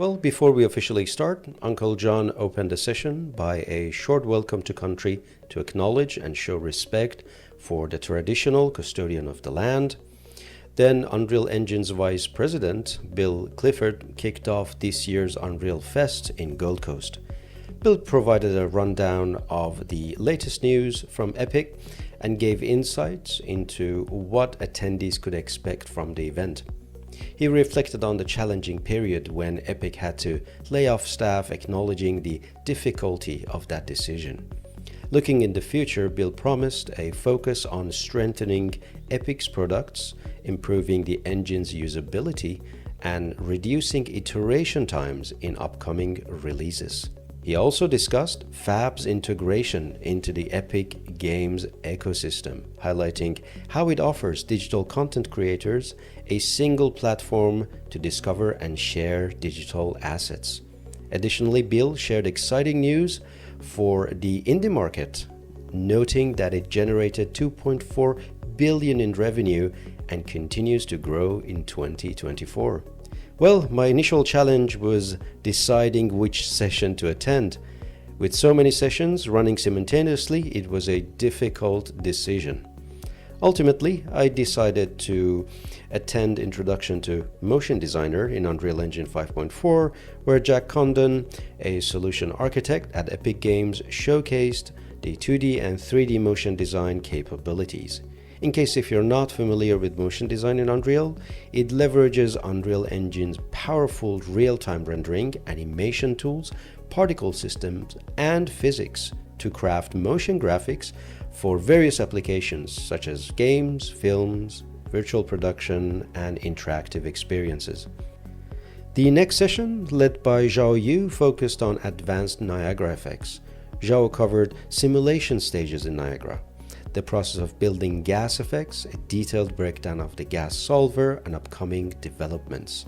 Well, before we officially start, Uncle John opened the session by a short welcome to country to acknowledge and show respect for the traditional custodian of the land. Then Unreal Engine's Vice President, Bill Clifford, kicked off this year's Unreal Fest in Gold Coast. Bill provided a rundown of the latest news from Epic and gave insights into what attendees could expect from the event. He reflected on the challenging period when Epic had to lay off staff, acknowledging the difficulty of that decision. Looking in the future, Bill promised a focus on strengthening Epic's products, improving the engine's usability, and reducing iteration times in upcoming releases. He also discussed Fab's integration into the Epic Games ecosystem, highlighting how it offers digital content creators a single platform to discover and share digital assets. Additionally, Bill shared exciting news for the indie market, noting that it generated $2.4 billion in revenue and continues to grow in 2024. Well, my initial challenge was deciding which session to attend. With so many sessions running simultaneously, it was a difficult decision. Ultimately, I decided to attend Introduction to Motion Designer in Unreal Engine 5.4, where Jack Condon, a solution architect at Epic Games, showcased the 2D and 3D motion design capabilities. In case if you're not familiar with motion design in Unreal, it leverages Unreal Engine's powerful real-time rendering, animation tools, particle systems, and physics to craft motion graphics for various applications such as games, films, virtual production, and interactive experiences. The next session, led by Zhao Yu, focused on advanced Niagara effects. Zhao covered simulation stages in Niagara, the process of building gas effects, a detailed breakdown of the gas solver, and upcoming developments.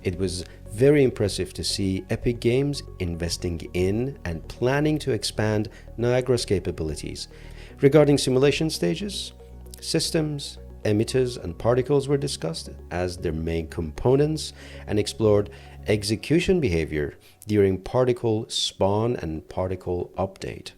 It was very impressive to see Epic Games investing in and planning to expand Niagara's capabilities. Regarding simulation stages, systems, emitters, and particles were discussed as their main components and explored execution behavior during particle spawn and particle update.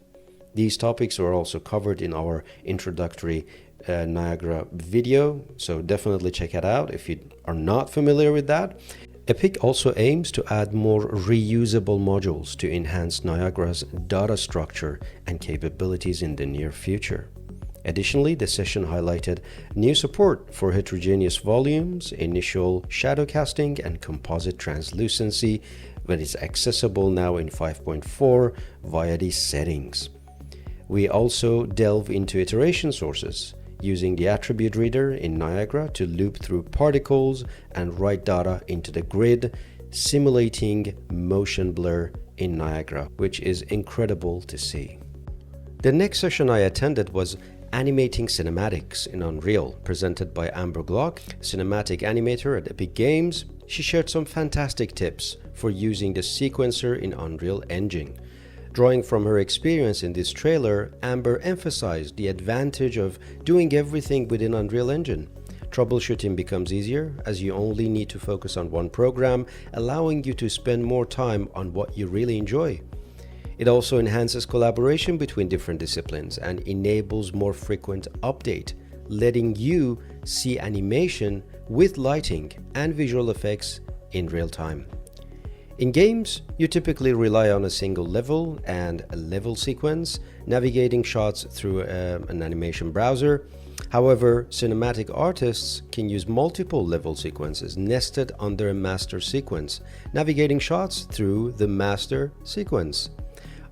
These topics were also covered in our introductory Niagara video, so definitely check it out if you are not familiar with that. Epic also aims to add more reusable modules to enhance Niagara's data structure and capabilities in the near future. Additionally, the session highlighted new support for heterogeneous volumes, initial shadow casting, and composite translucency, that is accessible now in 5.4 via these settings. We also delve into iteration sources, using the attribute reader in Niagara to loop through particles and write data into the grid, simulating motion blur in Niagara, which is incredible to see. The next session I attended was Animating Cinematics in Unreal, presented by Amber Glock, cinematic animator at Epic Games. She shared some fantastic tips for using the sequencer in Unreal Engine. Drawing from her experience in this trailer, Amber emphasized the advantage of doing everything within Unreal Engine. Troubleshooting becomes easier as you only need to focus on one program, allowing you to spend more time on what you really enjoy. It also enhances collaboration between different disciplines and enables more frequent update, letting you see animation with lighting and visual effects in real time. In games, you typically rely on a single level and a level sequence, navigating shots through an animation browser. However, cinematic artists can use multiple level sequences nested under a master sequence, navigating shots through the master sequence.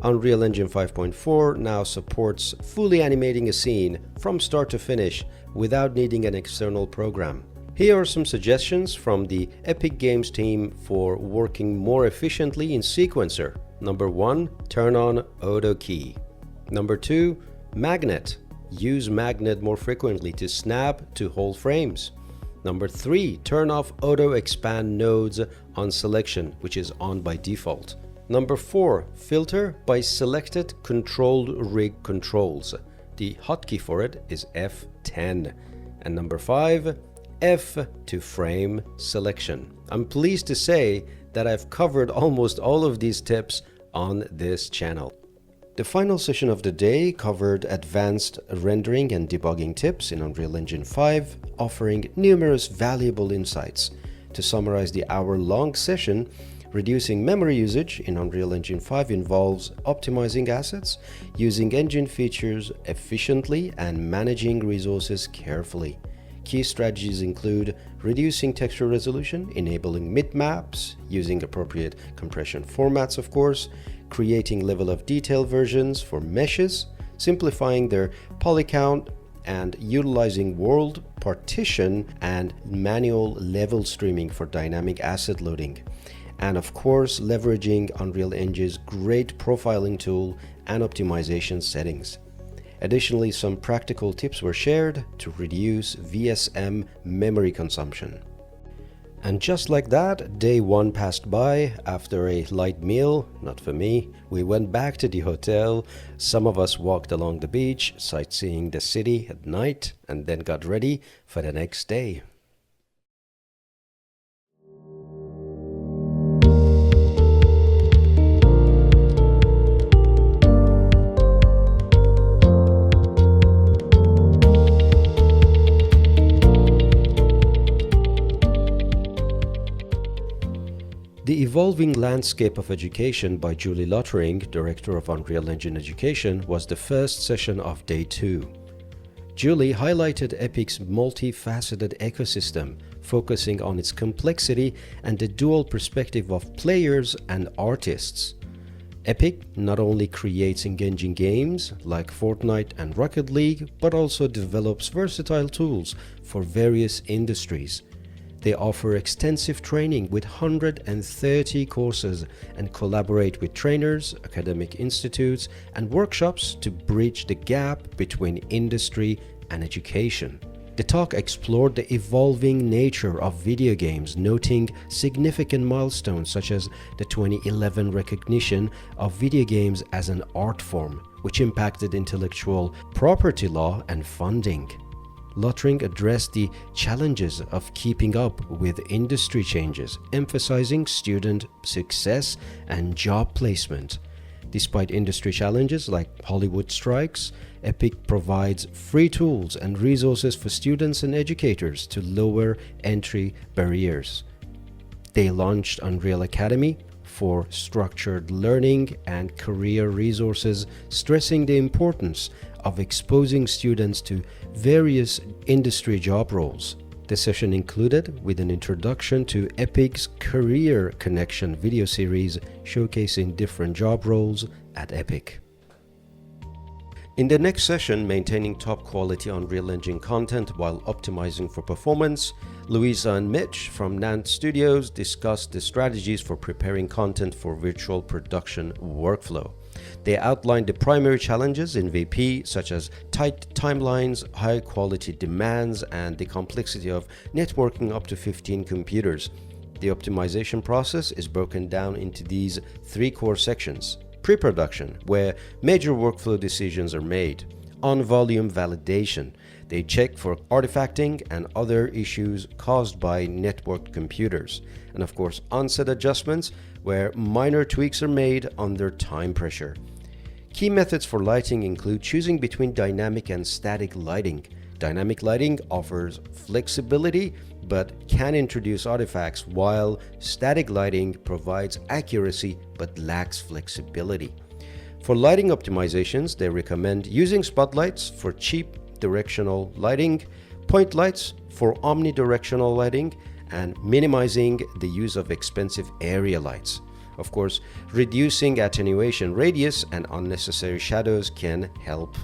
Unreal Engine 5.4 now supports fully animating a scene from start to finish without needing an external program. Here are some suggestions from the Epic Games team for working more efficiently in Sequencer. Number 1, turn on Auto Key. Number 2, Magnet. Use Magnet more frequently to snap to whole frames. Number 3, turn off Auto Expand nodes on selection, which is on by default. Number 4, filter by selected controlled rig controls. The hotkey for it is F10. And number 5, F to frame selection. I'm pleased to say that I've covered almost all of these tips on this channel. The final session of the day covered advanced rendering and debugging tips in Unreal Engine 5, offering numerous valuable insights. To summarize the hour-long session, reducing memory usage in Unreal Engine 5 involves optimizing assets, using engine features efficiently, and managing resources carefully. Key strategies include reducing texture resolution, enabling mid-maps, using appropriate compression formats of course, creating level of detail versions for meshes, simplifying their poly count, and utilizing world partition and manual level streaming for dynamic asset loading. And of course, leveraging Unreal Engine's great profiling tool and optimization settings. Additionally, some practical tips were shared to reduce VSM memory consumption. And just like that, day one passed by. After a light meal, not for me, we went back to the hotel. Some of us walked along the beach, sightseeing the city at night, and then got ready for the next day. The Evolving Landscape of Education by Julie Lottering, Director of Unreal Engine Education, was the first session of day 2. Julie highlighted Epic's multifaceted ecosystem, focusing on its complexity and the dual perspective of players and artists. Epic not only creates engaging games like Fortnite and Rocket League, but also develops versatile tools for various industries. They offer extensive training with 130 courses and collaborate with trainers, academic institutes, and workshops to bridge the gap between industry and education. The talk explored the evolving nature of video games, noting significant milestones such as the 2011 recognition of video games as an art form, which impacted intellectual property law and funding. Lottering addressed the challenges of keeping up with industry changes, emphasizing student success and job placement. Despite industry challenges like Hollywood strikes, Epic provides free tools and resources for students and educators to lower entry barriers. They launched Unreal Academy for structured learning and career resources, stressing the importance of exposing students to various industry job roles. The session included with an introduction to Epic's Career Connection video series showcasing different job roles at Epic. In the next session, maintaining top quality Unreal Engine content while optimizing for performance, Louisa and Mitch from Nant Studios discussed the strategies for preparing content for virtual production workflow. They outlined the primary challenges in VP, such as tight timelines, high quality demands, and the complexity of networking up to 15 computers. The optimization process is broken down into these 3 core sections. Pre-production, where major workflow decisions are made. On-volume validation. They check for artifacting and other issues caused by networked computers. And of course, onset adjustments, where minor tweaks are made under time pressure. Key methods for lighting include choosing between dynamic and static lighting. Dynamic lighting offers flexibility but can introduce artifacts, while static lighting provides accuracy but lacks flexibility. For lighting optimizations, they recommend using spotlights for cheap directional lighting, point lights for omnidirectional lighting, and minimizing the use of expensive area lights. Of course, reducing attenuation radius and unnecessary shadows can help.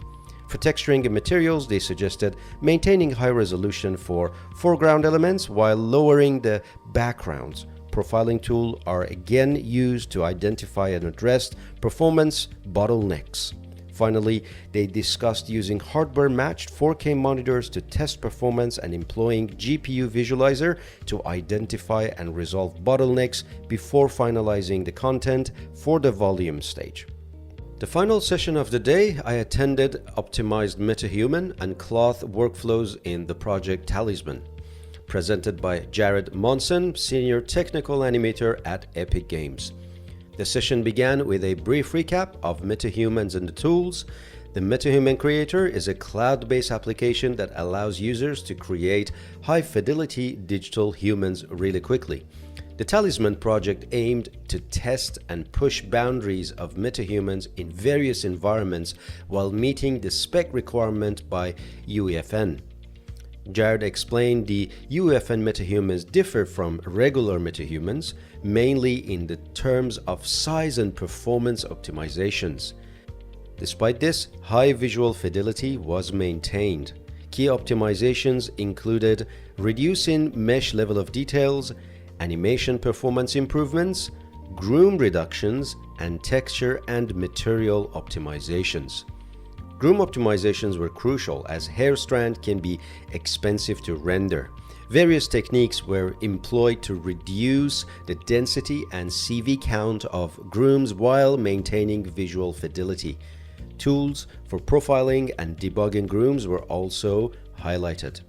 For texturing and materials, they suggested maintaining high resolution for foreground elements while lowering the backgrounds. Profiling tools are again used to identify and address performance bottlenecks. Finally, they discussed using hardware-matched 4K monitors to test performance and employing GPU Visualizer to identify and resolve bottlenecks before finalizing the content for the volume stage. The final session of the day, I attended optimized MetaHuman and cloth workflows in the project Talisman. presented by Jared Monson, Senior Technical Animator at Epic Games. The session began with a brief recap of MetaHumans and the tools. The MetaHuman Creator is a cloud-based application that allows users to create high-fidelity digital humans really quickly. The Talisman project aimed to test and push boundaries of MetaHumans in various environments while meeting the spec requirement by UEFN. Jared explained the UEFN MetaHumans differ from regular MetaHumans, mainly in the terms of size and performance optimizations. Despite this, high visual fidelity was maintained. Key optimizations included reducing mesh level of details, animation performance improvements, groom reductions, and texture and material optimizations. Groom optimizations were crucial as hair strand can be expensive to render. Various techniques were employed to reduce the density and CV count of grooms while maintaining visual fidelity. Tools for profiling and debugging grooms were also highlighted.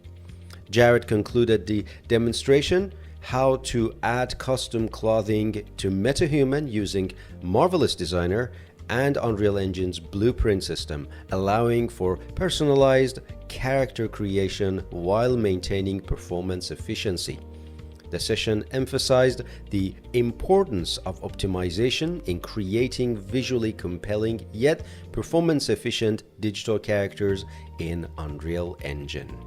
Jared concluded the demonstration how to add custom clothing to MetaHuman using Marvelous Designer and Unreal Engine's Blueprint system, allowing for personalized character creation while maintaining performance efficiency. The session emphasized the importance of optimization in creating visually compelling yet performance-efficient digital characters in Unreal Engine.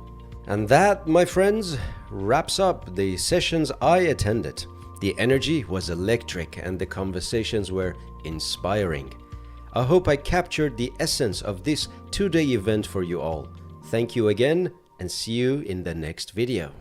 And that, my friends, wraps up the sessions I attended. The energy was electric and the conversations were inspiring. I hope I captured the essence of this two-day event for you all. Thank you again and see you in the next video.